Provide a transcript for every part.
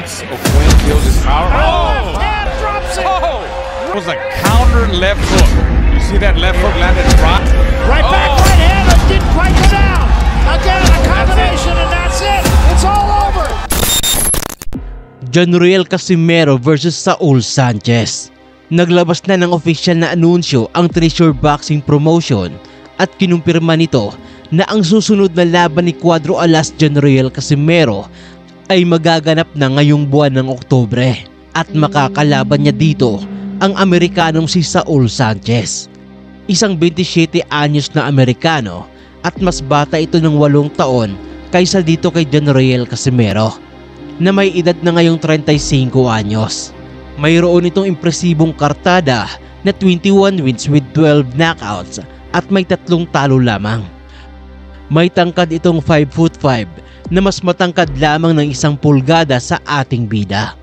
balance of when he feels his power. Oh! And drops it! Oh! It was a counter left hook. You see that left hook landed right? Right back, right hand, it didn't quite go down. Again, a combination, and that's it. It's all over. Jonriel Casimero versus Saul Sanchez. Naglabas na ng official na anunsyo ang Treasure Boxing Promotion at kinumpirma nito na ang susunod na laban ni Cuadro Alas Jonriel Casimero ay magaganap na ngayong buwan ng Oktubre at makakalaban niya dito ang Amerikanong si Saul Sanchez. Isang 27 anyos na Amerikano at mas bata ito ng 8 taon kaysa dito kay Jonriel Casimero na may edad na ngayong 35 anyos. Mayroon itong impresibong kartada na 21 wins with 12 knockouts at may 3 talo lamang. May tangkad itong 5'5" na mas matangkad lamang ng 1 pulgada sa ating bida.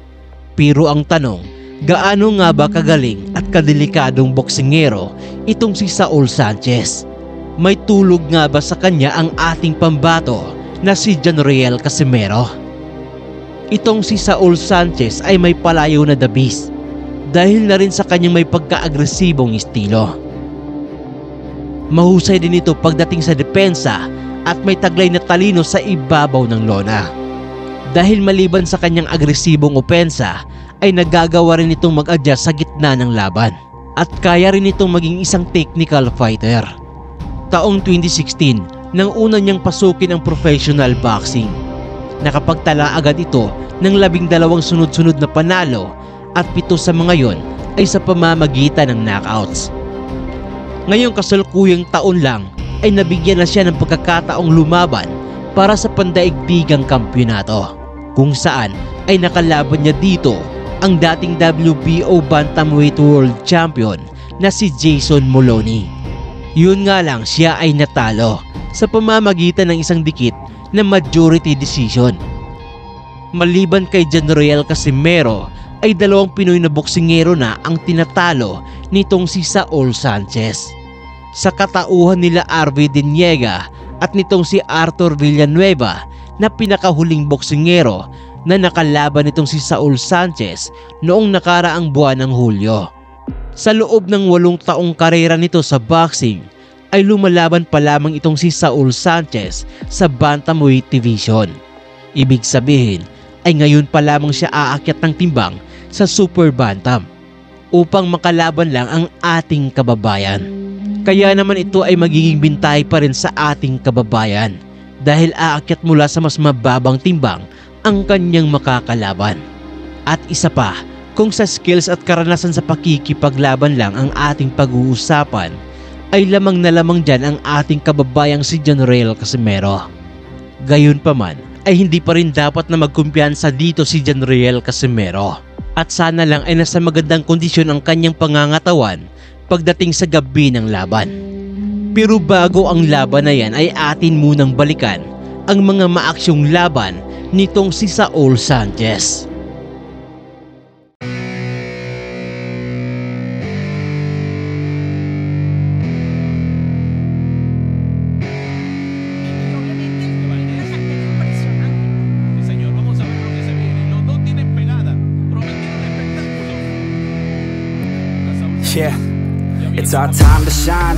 Pero ang tanong, gaano nga ba kagaling at kadelikadong boksingero itong si Saul Sanchez? May tulog nga ba sa kanya ang ating pambato na si Jonriel Casimero? Itong si Saul Sanchez ay may palayo na dabis dahil na rin sa kanyang may pagka-agresibong estilo. Mahusay din ito pagdating sa depensa at may taglay na talino sa ibabaw ng lona. Dahil maliban sa kanyang agresibong opensa ay nagagawa rin itong mag-adjust sa gitna ng laban at kaya rin itong maging isang technical fighter. Taong 2016 nang una niyang pasukin ang professional boxing. Nakapagtala agad ito ng 12 sunod-sunod na panalo at 7 sa mga yon ay sa pamamagitan ng knockouts. Ngayong kasalukuyang taon lang ay nabigyan na siya ng pagkakataong lumaban para sa pandaigdigang kampyonato kung saan ay nakalaban niya dito ang dating WBO Bantamweight World Champion na si Jason Moloney. Yun nga lang, siya ay natalo sa pamamagitan ng isang dikit na majority decision. Maliban kay Jonriel Casimero ay 2 Pinoy na boksingero na ang tinatalo nitong si Saul Sanchez. Sa katauhan nila RV Diniega at nitong si Arthur Villanueva na pinakahuling boksingero na nakalaban nitong si Saul Sanchez noong nakaraang buwan ng Hulyo. Sa loob ng 8 taong karera nito sa boxing ay lumalaban pa lamang itong si Saul Sanchez sa Bantamweight Division. Ibig sabihin ay ngayon pa lamang siya aakyat ng timbang sa Super Bantam upang makalaban lang ang ating kababayan. Kaya naman ito ay magiging bintay pa rin sa ating kababayan dahil aakyat mula sa mas mababang timbang ang kanyang makakalaban. At isa pa, kung sa skills at karanasan sa pakikipaglaban lang ang ating pag-uusapan, ay lamang na lamang dyan ang ating kababayang si Jonriel Casimero. Gayunpaman ay hindi pa rin dapat na magkumpiyansa dito si Jonriel Casimero. At sana lang ay nasa magandang kondisyon ang kanyang pangangatawan pagdating sa gabi ng laban. Pero bago ang laban na yan ay atin munang balikan ang mga maaksyong laban nitong si Saul Sanchez. Yeah, it's our time to shine.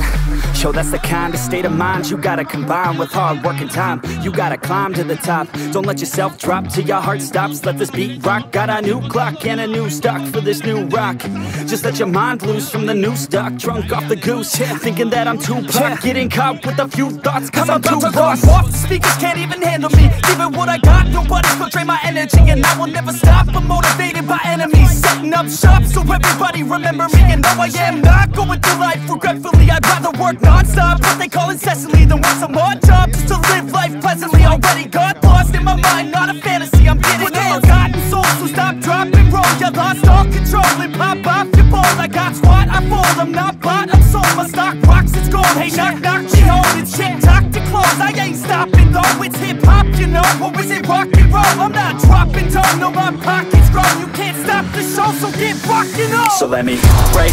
Show that's the kind of state of mind you gotta combine with hard work and time. You gotta climb to the top. Don't let yourself drop till your heart stops. Let this beat rock. Got a new clock and a new stock for this new rock. Just let your mind loose from the new stock. Drunk off the goose, thinking that I'm too pop. Getting caught with a few thoughts cause I'm too lost. Off the speakers can't even handle me. Giving what I got, nobody's gonna drain my energy. And I will never stop, I'm motivated by enemies. Setting up shop so everybody remember me. And no, I am not going through life regretfully. I'd rather work non-stop, what they call incessantly, than want some more job just to live life pleasantly. Already got lost in my mind, not a fantasy, I'm getting it. Forgotten soul, so stop, drop, and roll. You lost all control and pop off your ball. I got squat, I fold, I'm not bought, I'm sold. My stock rocks, it's gold. Hey, knock, knock, she holding shit, talk to close. I ain't stopping though, it's hip-hop, you know. Or is it rock and roll? I'm not dropping down, no, my pocket's grown. You can't stop the show, so get rockin' on. So let me break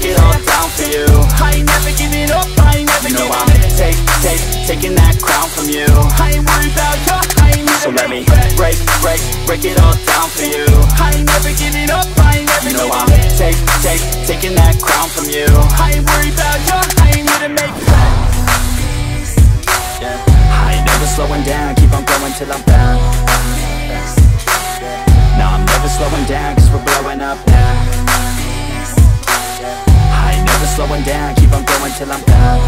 it all down for you. I ain't never giving up, I ain't never giving up. taking that crown from you. I ain't worried about you, I ain't here. So let me break it all down for you. I ain't never giving up, I ain't never giving up. Taking that crown from you. I ain't worried about you, I ain't here to make friends. I ain't never slowing down, keep on going till I'm found. No, I'm never slowing down, cause we're blowing up now. I ain't never slowing down, keep on going till I'm down.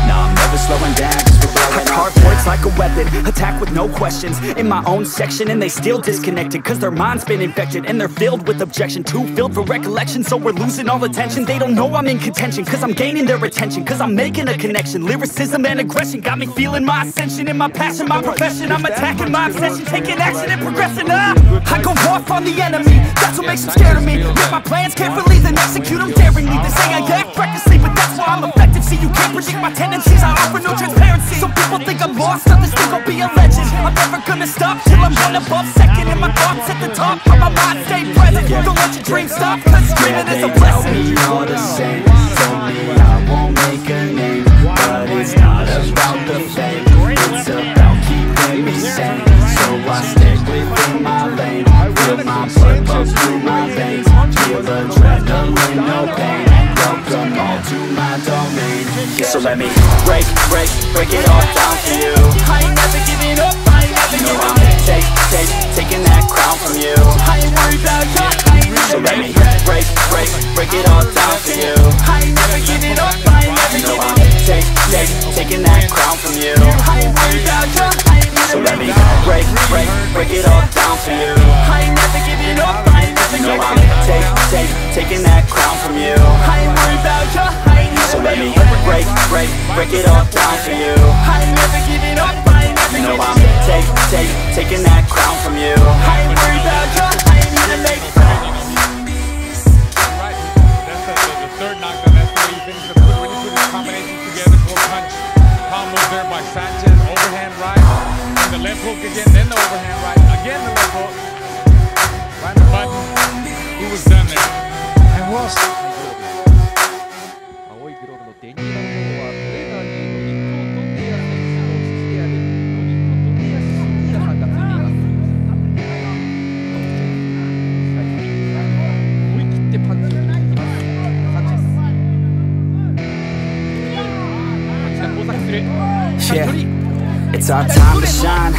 No, I'm never slowing down, cause we're blowing up. Cardboard's like a weapon, attack with no questions. In my own section and they still disconnected, cause their mind's been infected and they're filled with objection. Too filled for recollection, so we're losing all attention. They don't know I'm in contention, cause I'm gaining their attention, cause I'm making a connection. Lyricism and aggression got me feeling my ascension. In my passion, my profession, I'm attacking my obsession, taking action and progressing. I go off on the enemy, that's what makes them scared of me. Make my plans carefully, then execute them daringly. They say I act recklessly, but that's why I'm effective. See, you can't predict my tendencies, I offer no transparency. Some people think I'm lost, others think I'll be a legend. I'm never gonna stop till I'm one above second. And my thoughts at the top, but my mind stay present. Don't let your dreams stop, cause dreaming is a blessing. They tell me all the same, told me I won't make a name, but it's not about the fame, it's about keeping me sane. So I stay within my lane, feel my blood pump through my veins, feel adrenaline, no pain. Welcome all to my domain. So let me break it all down for you. I ain't never giving up, I ain't never giving up. Taking that crown from you. I ain't worried about you, I ain't never. So let me break it all down for you. I ain't never giving up, I ain't never giving up. Taking that crown from you. I ain't worried about you, I ain't never. So let me break it all down for you. I ain't never giving up, I ain't never giving up. Taking that crown from you. I ain't worried about you, I ain't never. So let me break it all down for you. I ain't never giving up, I ain't never. No, I'm taking that crown from you. I ain't worried about you, I ain't here to make friends. Right, that's the third knockdown. That's the way you finish the foot. When you put this combination together, full punch, palm move there by Sanchez, overhand right, and the left hook again, then the overhand right, again the left hook, right the button. He was done there. And was. 青いグローブのデニーラの方はトレーナーにノニット・ドンデア選手の父であるノニット・ドンデア氏の皆さんがついています。思い切ってパンチを入れていきます。サンチェス。パンチが交錯する。It's our time to shine.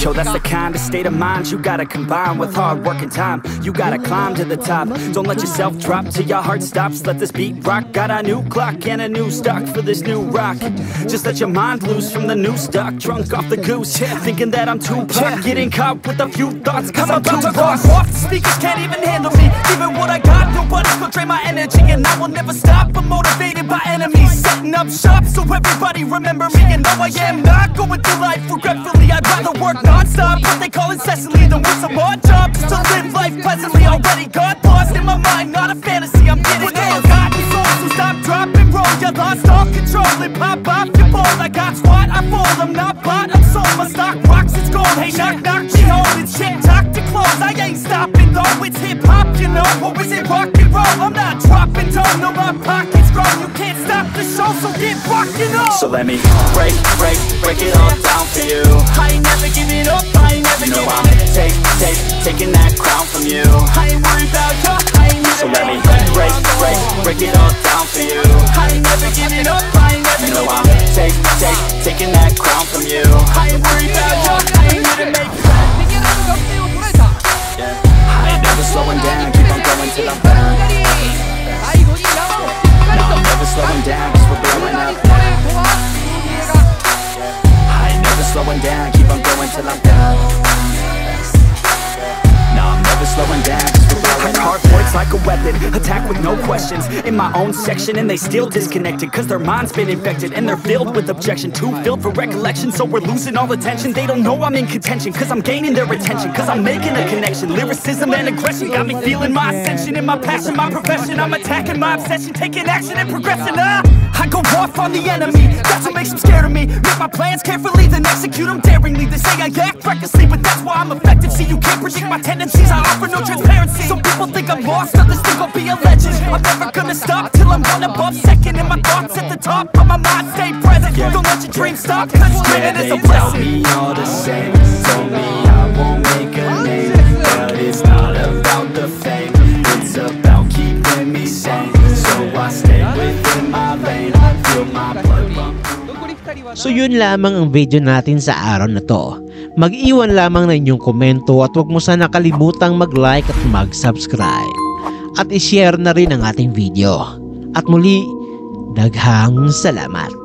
Yo, that's the kind of state of mind you gotta combine with hard work and time. You gotta climb to the top. Don't let yourself drop till your heart stops. Let this beat rock. Got a new clock and a new stock for this new rock. Just let your mind loose from the new stock. Drunk off the goose, thinking that I'm too pop. Getting caught with a few thoughts, cause I'm about to go off. The speakers can't even handle me. Even what I got, nobody's gonna drain my energy. And I will never stop. I'm motivated by enemies, setting up shop so everybody remember me. And no, I am not going through life regretfully. I'd rather work non-stop, what they call incessantly, than work some odd job just to live life pleasantly. Already got lost in my mind, not a fantasy, I'm getting it. Got me soul, so stop, drop, and roll. You lost all control and pop off your ball. I got squat, I fold, I'm not bought, I'm sold. My stock rocks, it's gold. Hey, knock, knock, she holding shit, talk to close. I ain't stopping though, it's hip-hop, you know. Or is it rock and roll? I'm not dropping down, no, my pocket's grown. You can't stop the show, so get rockin' on. So let me break it all down for you. I ain't never giving up, I ain't never giving up. Taking that crown from you. I ain't worried about you, I ain't never. So let me break it all down for you. I ain't never giving up, I ain't never giving up. Taking that crown from you. I ain't worried about you, I ain't never make friends. I ain't never slowing down, keep on going till I'm found. No, I'm never slowing down, cause we're blowing up. I ain't never slowing down, keep on going till I'm down. No, I'm never slowing down, cause we're blowing up. Cardboard's like a weapon, attack with no questions. In my own section and they still disconnected, cause their mind's been infected and they're filled with objection. Too filled for recollection, so we're losing all attention. They don't know I'm in contention, cause I'm gaining their attention, cause I'm making a connection. Lyricism and aggression got me feeling my ascension. In my passion, my profession, I'm attacking my obsession, taking action and progressing. I go off on the enemy, that's what makes them scared of me. Make my plans carefully, then execute them daringly. They say I act recklessly, but that's why I'm effective. See, you can't predict my tendencies, I offer no transparency. Some people think I'm lost, others think I'll be a legend. I'm never gonna stop till I'm one above second. And my thoughts at the top, but my mind stay present. Don't let your dreams stop, cause dreaming is a blessing. Me all the same, told me I won't make a name, but it's not about the fame, it's about keeping me sane. So I stay within my lane, feel my blood pump. So yun lamang ang video natin sa araw na to. Mag-iwan lamang na inyong komento at huwag mo sana kalimutang mag-like at mag-subscribe. At i-share na rin ang ating video. At muli, daghang salamat.